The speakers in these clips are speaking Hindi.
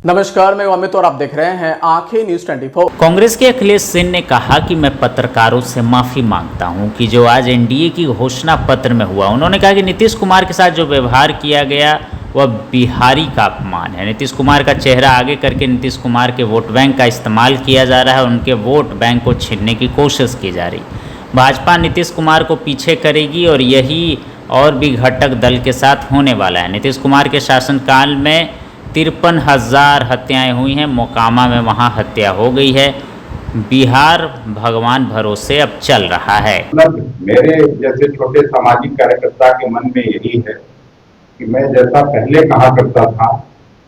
नमस्कार, मैं अमित और आप देख रहे हैं आंखें न्यूज 24। कांग्रेस के अखिलेश सिंह ने कहा कि मैं पत्रकारों से माफी मांगता हूं कि जो आज एनडीए की घोषणा पत्र में हुआ। उन्होंने कहा कि नीतीश कुमार के साथ जो व्यवहार किया गया वह बिहारी का अपमान है। नीतीश कुमार का चेहरा आगे करके नीतीश कुमार के वोट बैंक का इस्तेमाल किया जा रहा है, उनके वोट बैंक को छीनने की कोशिश की जा रही। भाजपा नीतीश कुमार को पीछे करेगी और यही और भी घटक दल के साथ होने वाला है। नीतीश कुमार के शासनकाल में 53,000 हत्याएं हुई हैं। मोकामा में वहां हत्या हो गई है। बिहार भगवान भरोसे अब चल रहा है। मेरे जैसे छोटे सामाजिक कार्यकर्ता के मन में यही है कि मैं जैसा पहले कहा करता था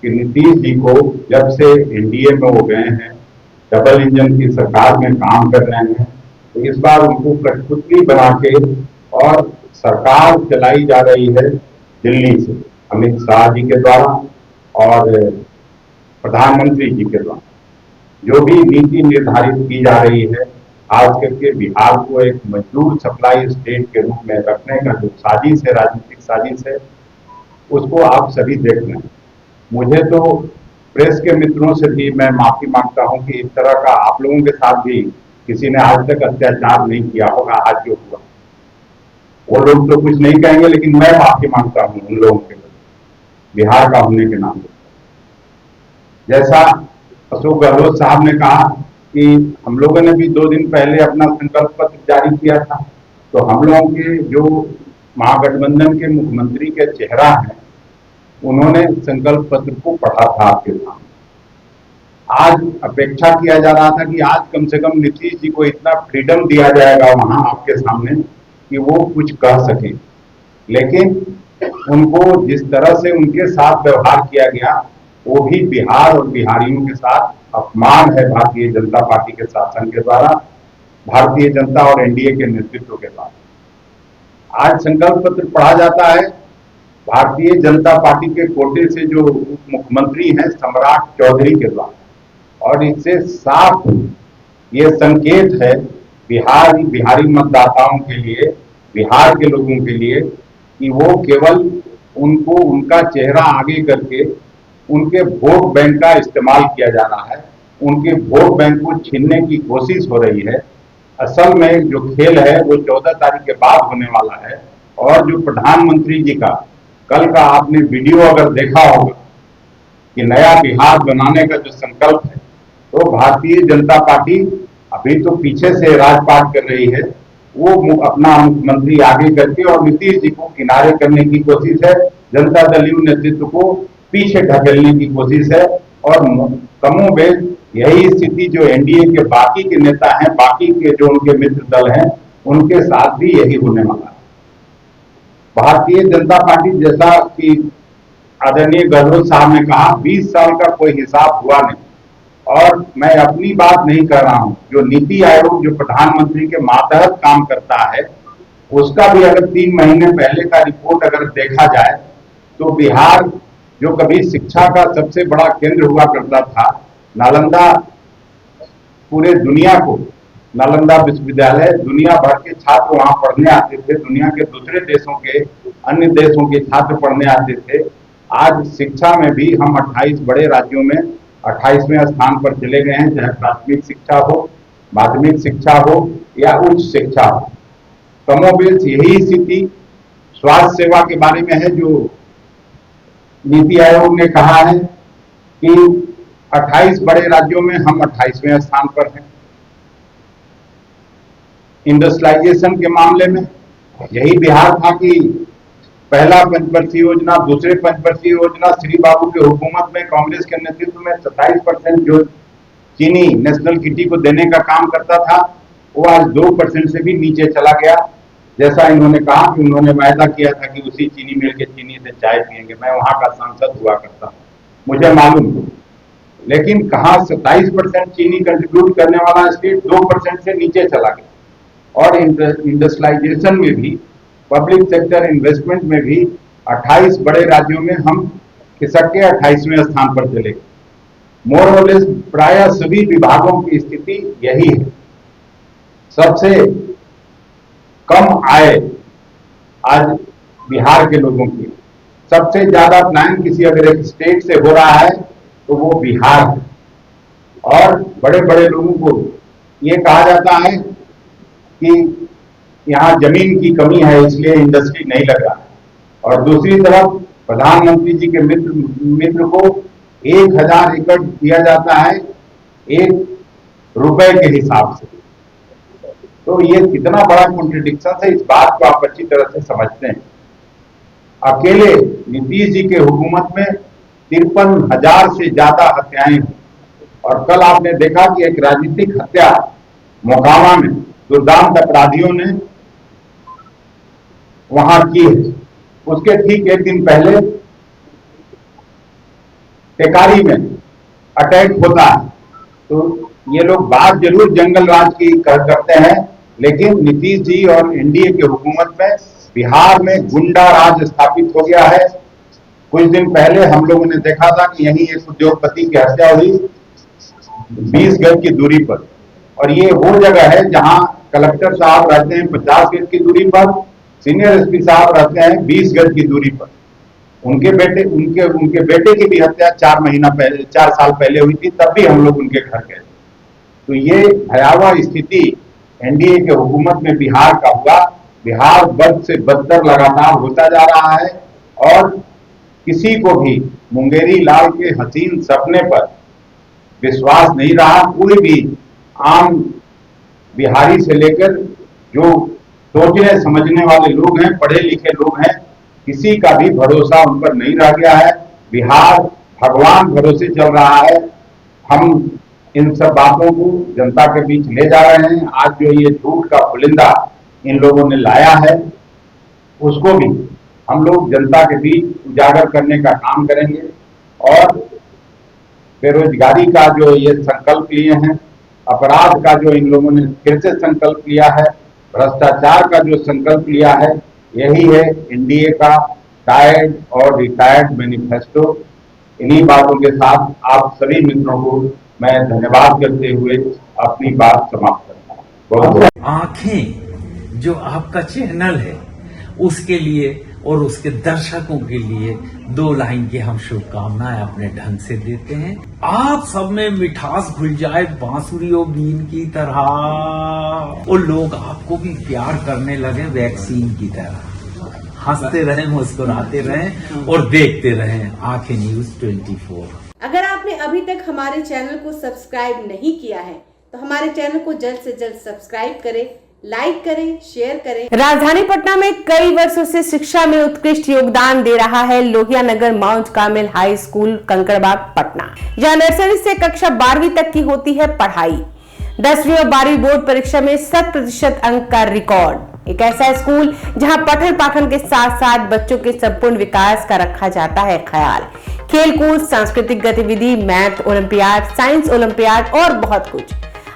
कि नीतीश जी को जब से एनडीए में हो गए हैं, डबल इंजन की सरकार में काम कर रहे हैं, तो इस बार उनको कठपुतली बना के और सरकार चलाई जा रही है दिल्ली से, अमित शाह जी के द्वारा और प्रधानमंत्री जी के द्वारा जो भी नीति निर्धारित की जा रही है, खास करके बिहार को एक मजदूर सप्लाई स्टेट के रूप में रखने का जो साजिश है, राजनीतिक साजिश है, उसको आप सभी देख रहे हैं। मुझे तो प्रेस के मित्रों से भी मैं माफी मांगता हूं कि इस तरह का आप लोगों के साथ भी किसी ने आज तक अत्याचार नहीं किया होगा। आज जो हुआ वो लोग तो कुछ नहीं कहेंगे, लेकिन मैं माफी मांगता हूं उन लोगों के बिहार का होने के नाते। जैसा अशोक गहलोत साहब ने कहा कि हम लोगों ने भी 2 दिन पहले अपना संकल्प पत्र जारी किया था, तो हम लोगों के जो महागठबंधन के मुख्यमंत्री के चेहरा हैं, उन्होंने संकल्प पत्र को पढ़ा था आपके सामने। आज अपेक्षा किया जा रहा था कि आज कम से कम नीतीश जी को इतना फ्रीडम दिया जाएगा वहां आपके सामने कि वो कुछ कह सके, लेकिन उनको जिस तरह से उनके साथ व्यवहार किया गया वो भी बिहार और बिहारियों के साथ अपमान है। भारतीय जनता पार्टी के शासन के द्वारा, भारतीय जनता और एनडीए के नेतृत्व के द्वारा आज संकल्प पत्र पढ़ा जाता है। भारतीय जनता पार्टी के कोटे से जो उप मुख्यमंत्री हैं सम्राट चौधरी के द्वारा, और इससे साफ ये संकेत है बिहारी मतदाताओं के लिए, बिहार के लोगों के लिए, कि वो केवल उनको उनका चेहरा आगे करके उनके वोट बैंक का इस्तेमाल किया जा रहा है, उनके वोट बैंक को छीनने की कोशिश हो रही है। असल में जो खेल है वो 14 तारीख के बाद होने वाला है। और जो प्रधानमंत्री जी का कल का आपने वीडियो अगर देखा होगा कि नया बिहार बनाने का जो संकल्प है, तो भारतीय जनता पार्टी अभी तो पीछे से राजपाट कर रही है, वो अपना मुख्यमंत्री आगे करके और नीतीश जी को किनारे करने की कोशिश है, जनता दल यू नेतृत्व को पीछे ढकेलने की कोशिश है। और कमोबेश यही स्थिति जो एनडीए के बाकी के नेता हैं, बाकी के जो उनके मित्र दल हैं, उनके साथ भी यही होने वाला है। भारतीय जनता पार्टी, जैसा कि आदरणीय गहलोत साहब ने कहा, 20 साल का कोई हिसाब हुआ नहीं। और मैं अपनी बात नहीं कर रहा हूं, जो नीति आयोग जो प्रधानमंत्री के मातहत काम करता है, उसका भी अगर 3 महीने पहले का रिपोर्ट अगर देखा जाए तो बिहार जो कभी शिक्षा का सबसे बड़ा केंद्र हुआ करता था, नालंदा, पूरे दुनिया को नालंदा विश्वविद्यालय, दुनिया भर के छात्र वहां पढ़ने आते थे, दुनिया के दूसरे देशों के, अन्य देशों के छात्र पढ़ने आते थे। आज शिक्षा में भी हम 28 बड़े राज्यों में 28वें स्थान पर चले गए हैं, चाहे प्राथमिक शिक्षा हो, माध्यमिक शिक्षा हो या उच्च शिक्षा हो। कमोबेश यही स्थिति स्वास्थ्य सेवा के बारे में है, जो नीति आयोग ने कहा है कि 28 बड़े राज्यों में हम 28वें स्थान पर हैं। इंडस्ट्रियलाइजेशन के मामले में यही बिहार था कि पहला पंचवर्षीय योजना, दूसरे पंचवर्षीय योजना, श्री बाबू की हुकूमत में कांग्रेस के नेतृत्व में 27% जो चीनी नेशनल किटी को देने का काम करता था, वो आज 2% से भी नीचे चला गया। जैसा इन्होंने कहा कि उन्होंने वायदा किया था कि उसी चीनी मिल के चीनी से चाय पियेंगे। मैं वहां का सांसद हुआ करता, मुझे मालूम, लेकिन कहा 27% चीनी कंट्रीब्यूट करने वाला स्टेट 2% से नीचे चला गया। और इंडस्ट्रियलाइजेशन में भी, पब्लिक सेक्टर इन्वेस्टमेंट में भी 28 बड़े राज्यों में हम खिसक के 28वें स्थान पर चले गए। मोर और लेस प्राय सभी विभागों की स्थिति यही है। सबसे कम आय आज बिहार के लोगों की, सबसे ज्यादा प्लान किसी अगर एक स्टेट से हो रहा है तो वो बिहार है। और बड़े बड़े लोगों को ये कहा जाता है कि यहाँ जमीन की कमी है इसलिए इंडस्ट्री नहीं लग रहा है, और दूसरी तरफ प्रधानमंत्री जी के मित्र को 1000 एकड़ दिया जाता है ₹1 के हिसाब से। तो ये कितना बड़ा कॉन्ट्रडिक्शन है, इस बात को आप अच्छी तरह से समझते हैं। अकेले नीतीश जी के हुकूमत में 53,000 से ज्यादा हत्याएं हुई, और कल आपने देखा कि एक राजनीतिक हत्या मोकामा में दुर्दांत अपराधियों ने वहां की है। उसके ठीक एक दिन पहले टेकारी में अटैक होता है। तो ये लोग बात जरूर जंगल राज की करते हैं, लेकिन नीतीश जी और एनडीए के हुकूमत में बिहार में गुंडा राज स्थापित हो गया है। कुछ दिन पहले हम लोगों ने देखा था कि यहीं एक उद्योगपति की हत्या हुई 20 गज की दूरी पर, और ये वो जगह है जहां कलेक्टर साहब रहते हैं 50 गज की दूरी पर, सीनियर एसपी साहब रहते हैं 20 गज की दूरी पर। उनके बेटे की भी हत्या 4 साल पहले हुई थी, तब भी हम लोग उनके घर गए। तो ये भयावह स्थिति एनडीए के हुकूमत में बिहार का हुआ। बिहार बद से बदतर लगातार होता जा रहा है, और किसी को भी मुंगेरी लाल के हसीन सपने पर विश्वास नहीं रहा। कोई भी आम बिहारी से लेकर जो सोचने समझने वाले लोग हैं, पढ़े लिखे लोग हैं, किसी का भी भरोसा उन पर नहीं रह गया है। बिहार भगवान भरोसे चल रहा है। हम इन सब बातों को जनता के बीच ले जा रहे हैं। आज जो ये झूठ का पुलिंदा इन लोगों ने लाया है, उसको भी हम लोग जनता के बीच उजागर करने का काम करेंगे। और बेरोजगारी का जो ये संकल्प लिए हैं, अपराध का जो इन लोगों ने फिर से संकल्प लिया है, भ्रष्टाचार का जो संकल्प लिया है, यही है एनडीए का टायर्ड और रिटायर्ड मैनिफेस्टो। इन्हीं बातों के साथ आप सभी मित्रों को मैं धन्यवाद करते हुए अपनी बात समाप्त करता हूँ। बहुत आंखें जो आपका चैनल है उसके लिए और उसके दर्शकों के लिए 2 लाइन की हम शुभकामनाएं अपने ढंग से देते हैं। आप सब में मिठास घुल जाए बांसुरी और बीन की तरह, और लोग आपको भी प्यार करने लगे वैक्सीन की तरह। हंसते रहें, मुस्कुराते रहें और देखते रहें आंखें न्यूज 24। अगर आपने अभी तक हमारे चैनल को सब्सक्राइब नहीं किया है तो हमारे चैनल को जल्द से जल्द सब्सक्राइब करें, लाइक करें, शेयर करें। राजधानी पटना में कई वर्षों से शिक्षा में उत्कृष्ट योगदान दे रहा है Lohia Nagar Mount Carmel High School Kankarbagh Patna. यह नर्सरी से कक्षा 12वीं तक की होती है पढ़ाई। 10वीं और 12वीं बोर्ड परीक्षा में 100% अंक का रिकॉर्ड। एक ऐसा स्कूल जहां पठन पाठन के साथ साथ बच्चों के संपूर्ण विकास का रखा जाता है ख्याल। खेलकूद, सांस्कृतिक गतिविधि, मैथ ओलंपियाड, साइंस ओलंपियाड और बहुत कुछ।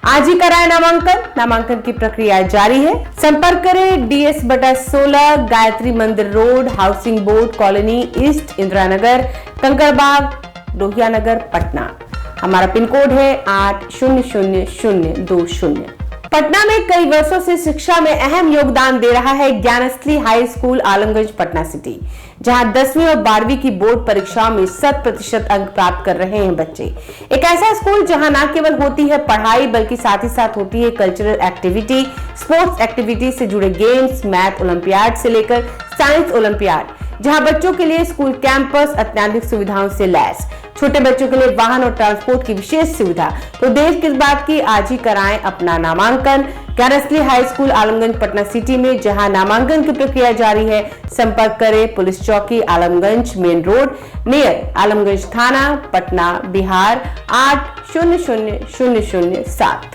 आज ही कराए नामांकन की प्रक्रिया जारी है। संपर्क करें DS/16 Gayatri Mandir road, housing board colony east, Indira Nagar, Kankarbagh, Lohia Nagar, Patna. हमारा पिन कोड है 800020। पटना में कई वर्षों से शिक्षा में अहम योगदान दे रहा है Gyansthali high school Alamganj Patna city, जहां 10वीं और 12वीं की बोर्ड परीक्षाओं में 100% अंक प्राप्त कर रहे हैं बच्चे। एक ऐसा स्कूल जहां न केवल होती है पढ़ाई बल्कि साथ ही साथ होती है कल्चरल एक्टिविटी, स्पोर्ट्स एक्टिविटी से जुड़े गेम्स, मैथ ओलंपियाड से लेकर साइंस ओलंपियाड, जहां बच्चों के लिए स्कूल कैंपस अत्याधुनिक सुविधाओं से लैस, छोटे बच्चों के लिए वाहन और ट्रांसपोर्ट की विशेष सुविधा। तो देर किस बात की, आज ही कराएं अपना नामांकन Gyansthali high school Alamganj Patna city में, जहां नामांकन की प्रक्रिया जारी है। संपर्क करें पुलिस चौकी Alamganj main road near Alamganj थाना, पटना, बिहार 800007।